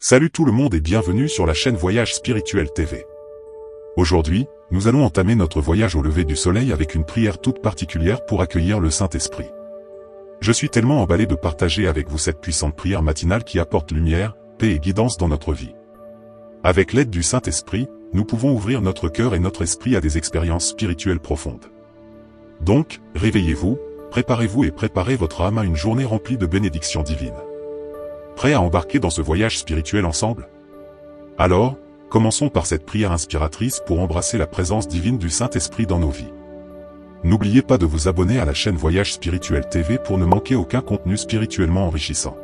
Salut tout le monde et bienvenue sur la chaîne Voyage Spirituel TV. Aujourd'hui, nous allons entamer notre voyage au lever du soleil avec une prière toute particulière pour accueillir le Saint-Esprit. Je suis tellement emballé de partager avec vous cette puissante prière matinale qui apporte lumière, paix et guidance dans notre vie. Avec l'aide du Saint-Esprit, nous pouvons ouvrir notre cœur et notre esprit à des expériences spirituelles profondes. Donc, réveillez-vous, préparez-vous et préparez votre âme à une journée remplie de bénédictions divines. Prêts à embarquer dans ce voyage spirituel ensemble? Alors, commençons par cette prière inspiratrice pour embrasser la présence divine du Saint-Esprit dans nos vies. N'oubliez pas de vous abonner à la chaîne Voyage Spirituel TV pour ne manquer aucun contenu spirituellement enrichissant.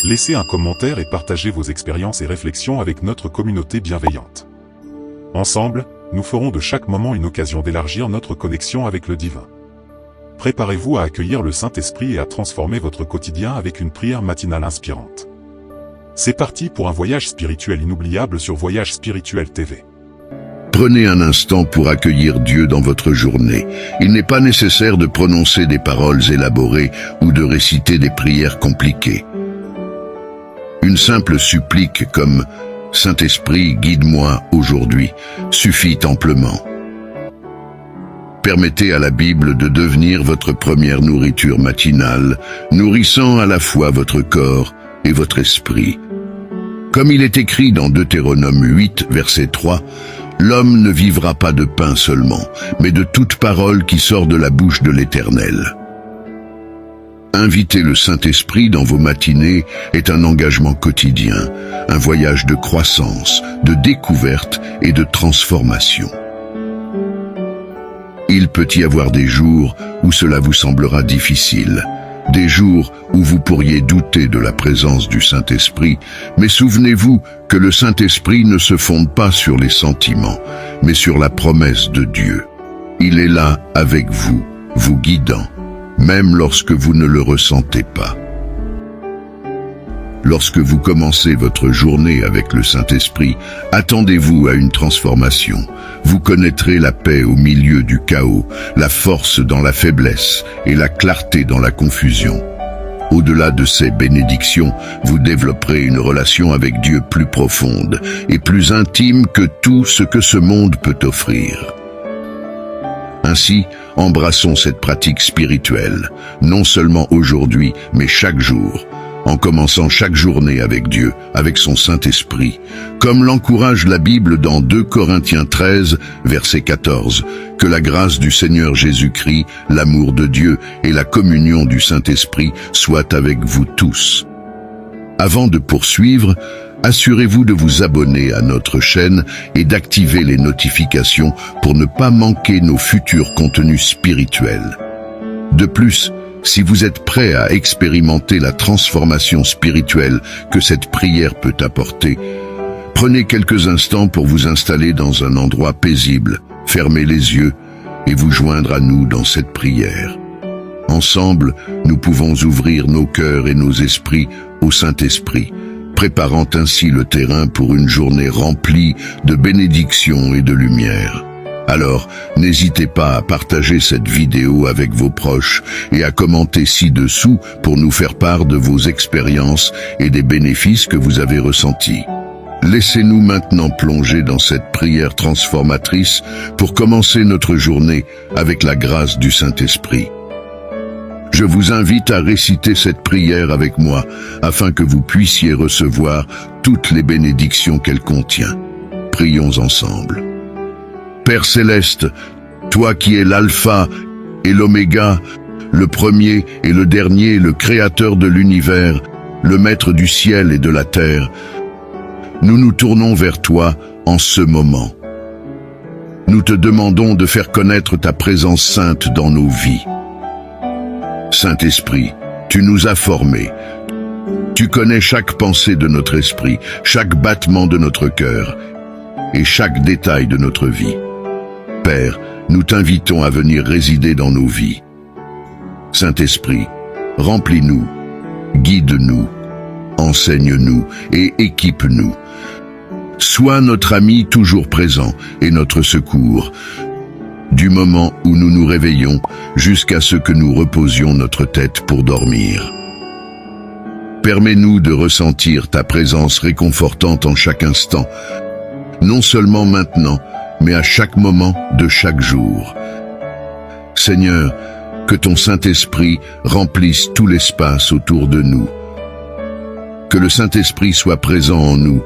Laissez un commentaire et partagez vos expériences et réflexions avec notre communauté bienveillante. Ensemble, nous ferons de chaque moment une occasion d'élargir notre connexion avec le divin. Préparez-vous à accueillir le Saint-Esprit et à transformer votre quotidien avec une prière matinale inspirante. C'est parti pour un voyage spirituel inoubliable sur Voyage Spirituel TV. Prenez un instant pour accueillir Dieu dans votre journée. Il n'est pas nécessaire de prononcer des paroles élaborées ou de réciter des prières compliquées. Une simple supplique comme « Saint-Esprit, guide-moi aujourd'hui » suffit amplement. Permettez à la Bible de devenir votre première nourriture matinale, nourrissant à la fois votre corps et votre esprit. Comme il est écrit dans Deutéronome 8, verset 3, « L'homme ne vivra pas de pain seulement, mais de toute parole qui sort de la bouche de l'Éternel. » Inviter le Saint-Esprit dans vos matinées est un engagement quotidien, un voyage de croissance, de découverte et de transformation. Il peut y avoir des jours où cela vous semblera difficile, des jours où vous pourriez douter de la présence du Saint-Esprit, mais souvenez-vous que le Saint-Esprit ne se fonde pas sur les sentiments, mais sur la promesse de Dieu. Il est là avec vous, vous guidant, même lorsque vous ne le ressentez pas. Lorsque vous commencez votre journée avec le Saint-Esprit, attendez-vous à une transformation. Vous connaîtrez la paix au milieu du chaos, la force dans la faiblesse et la clarté dans la confusion. Au-delà de ces bénédictions, vous développerez une relation avec Dieu plus profonde et plus intime que tout ce que ce monde peut offrir. Ainsi, embrassons cette pratique spirituelle, non seulement aujourd'hui, mais chaque jour, en commençant chaque journée avec Dieu, avec son Saint-Esprit, comme l'encourage la Bible dans 2 Corinthiens 13, verset 14, que la grâce du Seigneur Jésus-Christ, l'amour de Dieu et la communion du Saint-Esprit soient avec vous tous. Avant de poursuivre, assurez-vous de vous abonner à notre chaîne et d'activer les notifications pour ne pas manquer nos futurs contenus spirituels. De plus, si vous êtes prêt à expérimenter la transformation spirituelle que cette prière peut apporter, prenez quelques instants pour vous installer dans un endroit paisible, fermez les yeux et vous joindre à nous dans cette prière. Ensemble, nous pouvons ouvrir nos cœurs et nos esprits au Saint-Esprit, préparant ainsi le terrain pour une journée remplie de bénédictions et de lumière. Alors, n'hésitez pas à partager cette vidéo avec vos proches et à commenter ci-dessous pour nous faire part de vos expériences et des bénéfices que vous avez ressentis. Laissez-nous maintenant plonger dans cette prière transformatrice pour commencer notre journée avec la grâce du Saint-Esprit. Je vous invite à réciter cette prière avec moi afin que vous puissiez recevoir toutes les bénédictions qu'elle contient. Prions ensemble. Père céleste, toi qui es l'alpha et l'oméga, le premier et le dernier, le créateur de l'univers, le maître du ciel et de la terre, nous nous tournons vers toi en ce moment. Nous te demandons de faire connaître ta présence sainte dans nos vies. Saint-Esprit, tu nous as formés. Tu connais chaque pensée de notre esprit, chaque battement de notre cœur et chaque détail de notre vie. Père, nous t'invitons à venir résider dans nos vies. Saint-Esprit, remplis-nous, guide-nous, enseigne-nous et équipe-nous. Sois notre ami toujours présent et notre secours, du moment où nous nous réveillons jusqu'à ce que nous reposions notre tête pour dormir. Permets-nous de ressentir ta présence réconfortante en chaque instant, non seulement maintenant, mais à chaque moment de chaque jour. Seigneur, que ton Saint-Esprit remplisse tout l'espace autour de nous. Que le Saint-Esprit soit présent en nous,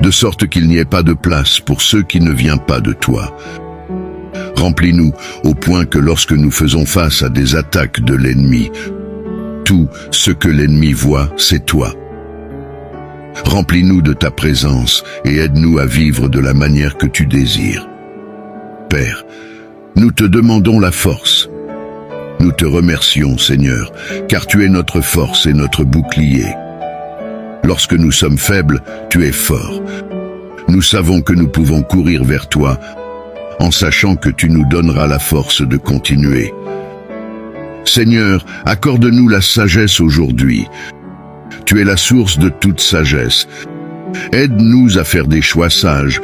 de sorte qu'il n'y ait pas de place pour ceux qui ne viennent pas de toi. Remplis-nous au point que lorsque nous faisons face à des attaques de l'ennemi, tout ce que l'ennemi voit, c'est toi. Remplis-nous de ta présence et aide-nous à vivre de la manière que tu désires. Père, nous te demandons la force. Nous te remercions, Seigneur, car tu es notre force et notre bouclier. Lorsque nous sommes faibles, tu es fort. Nous savons que nous pouvons courir vers toi, en sachant que tu nous donneras la force de continuer. Seigneur, accorde-nous la sagesse aujourd'hui. Tu es la source de toute sagesse. Aide-nous à faire des choix sages,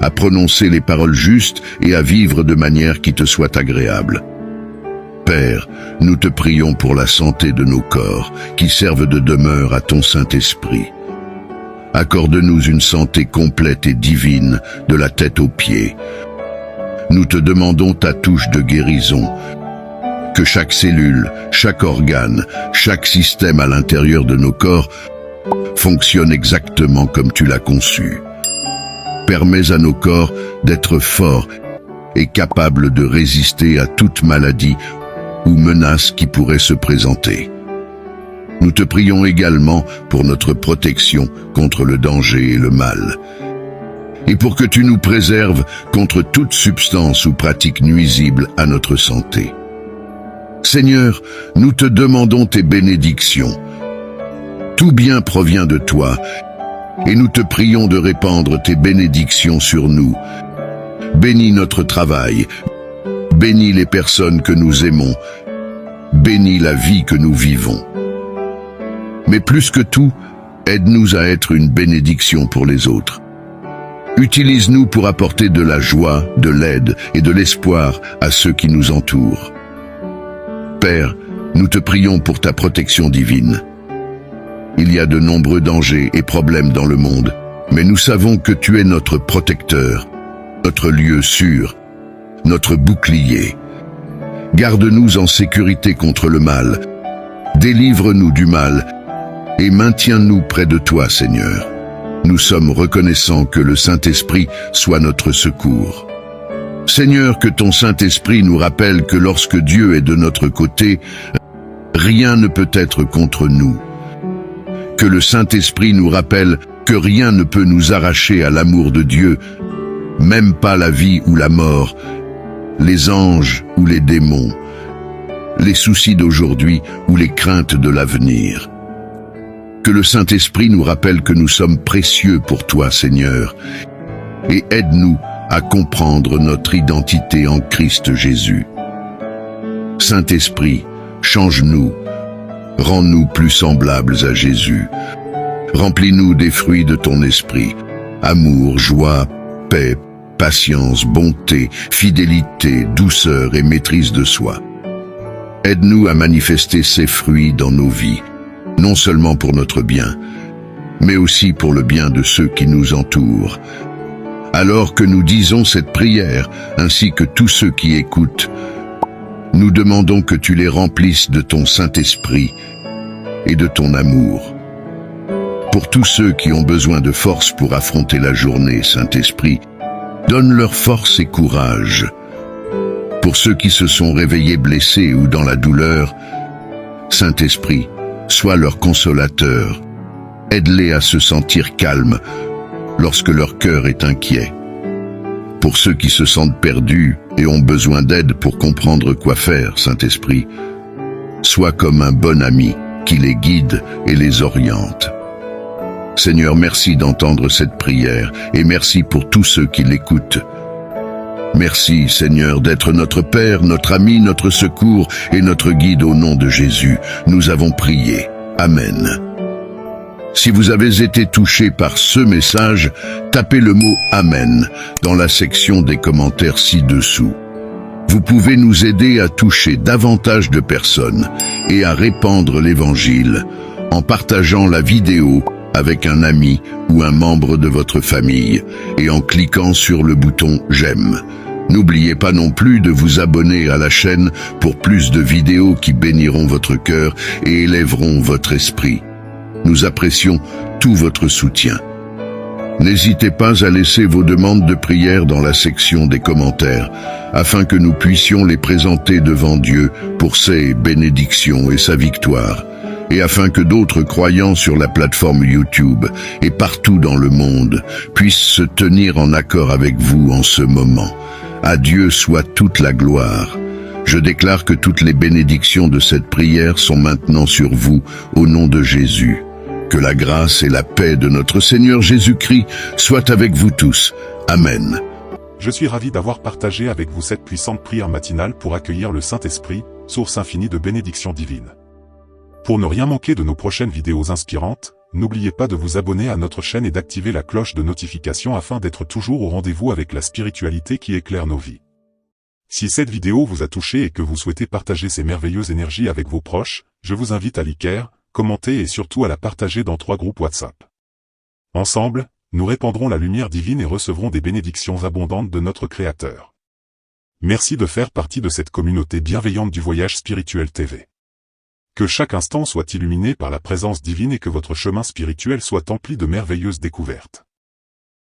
à prononcer les paroles justes et à vivre de manière qui te soit agréable. Père, nous te prions pour la santé de nos corps, qui servent de demeure à ton Saint-Esprit. Accorde-nous une santé complète et divine, de la tête aux pieds. Nous te demandons ta touche de guérison, que chaque cellule, chaque organe, chaque système à l'intérieur de nos corps fonctionne exactement comme tu l'as conçu. Permets à nos corps d'être forts et capables de résister à toute maladie ou menace qui pourrait se présenter. Nous te prions également pour notre protection contre le danger et le mal, et pour que tu nous préserves contre toute substance ou pratique nuisible à notre santé. Seigneur, nous te demandons tes bénédictions. Tout bien provient de toi, et nous te prions de répandre tes bénédictions sur nous. Bénis notre travail, bénis les personnes que nous aimons, bénis la vie que nous vivons. Mais plus que tout, aide-nous à être une bénédiction pour les autres. Utilise-nous pour apporter de la joie, de l'aide et de l'espoir à ceux qui nous entourent. Père, nous te prions pour ta protection divine. Il y a de nombreux dangers et problèmes dans le monde, mais nous savons que tu es notre protecteur, notre lieu sûr, notre bouclier. Garde-nous en sécurité contre le mal, délivre-nous du mal et maintiens-nous près de toi, Seigneur. Nous sommes reconnaissants que le Saint-Esprit soit notre secours. Seigneur, que ton Saint-Esprit nous rappelle que lorsque Dieu est de notre côté, rien ne peut être contre nous. Que le Saint-Esprit nous rappelle que rien ne peut nous arracher à l'amour de Dieu, même pas la vie ou la mort, les anges ou les démons, les soucis d'aujourd'hui ou les craintes de l'avenir. Que le Saint-Esprit nous rappelle que nous sommes précieux pour toi, Seigneur, et aide-nous à comprendre notre identité en Christ Jésus. Saint-Esprit, change-nous, rends-nous plus semblables à Jésus. Remplis-nous des fruits de ton esprit, amour, joie, paix, patience, bonté, fidélité, douceur et maîtrise de soi. Aide-nous à manifester ces fruits dans nos vies, non seulement pour notre bien, mais aussi pour le bien de ceux qui nous entourent. Alors que nous disons cette prière, ainsi que tous ceux qui écoutent, nous demandons que tu les remplisses de ton Saint-Esprit et de ton amour. Pour tous ceux qui ont besoin de force pour affronter la journée, Saint-Esprit, donne-leur force et courage. Pour ceux qui se sont réveillés blessés ou dans la douleur, Saint-Esprit, sois leur consolateur. Aide-les à se sentir calmes lorsque leur cœur est inquiet. Pour ceux qui se sentent perdus et ont besoin d'aide pour comprendre quoi faire, Saint-Esprit, sois comme un bon ami qui les guide et les oriente. Seigneur, merci d'entendre cette prière et merci pour tous ceux qui l'écoutent. Merci, Seigneur, d'être notre Père, notre ami, notre secours et notre guide au nom de Jésus. Nous avons prié. Amen. Si vous avez été touché par ce message, tapez le mot « Amen » dans la section des commentaires ci-dessous. Vous pouvez nous aider à toucher davantage de personnes et à répandre l'Évangile en partageant la vidéo avec un ami ou un membre de votre famille et en cliquant sur le bouton « J'aime ». N'oubliez pas non plus de vous abonner à la chaîne pour plus de vidéos qui béniront votre cœur et élèveront votre esprit. Nous apprécions tout votre soutien. N'hésitez pas à laisser vos demandes de prière dans la section des commentaires, afin que nous puissions les présenter devant Dieu pour ses bénédictions et sa victoire, et afin que d'autres croyants sur la plateforme YouTube et partout dans le monde puissent se tenir en accord avec vous en ce moment. À Dieu soit toute la gloire. Je déclare que toutes les bénédictions de cette prière sont maintenant sur vous, au nom de Jésus. Que la grâce et la paix de notre Seigneur Jésus-Christ soient avec vous tous. Amen. Je suis ravi d'avoir partagé avec vous cette puissante prière matinale pour accueillir le Saint-Esprit, source infinie de bénédictions divines. Pour ne rien manquer de nos prochaines vidéos inspirantes, n'oubliez pas de vous abonner à notre chaîne et d'activer la cloche de notification afin d'être toujours au rendez-vous avec la spiritualité qui éclaire nos vies. Si cette vidéo vous a touché et que vous souhaitez partager ces merveilleuses énergies avec vos proches, je vous invite à liker, commenter et surtout à la partager dans 3 groupes WhatsApp. Ensemble, nous répandrons la lumière divine et recevrons des bénédictions abondantes de notre Créateur. Merci de faire partie de cette communauté bienveillante du Voyage Spirituel TV. Que chaque instant soit illuminé par la présence divine et que votre chemin spirituel soit empli de merveilleuses découvertes.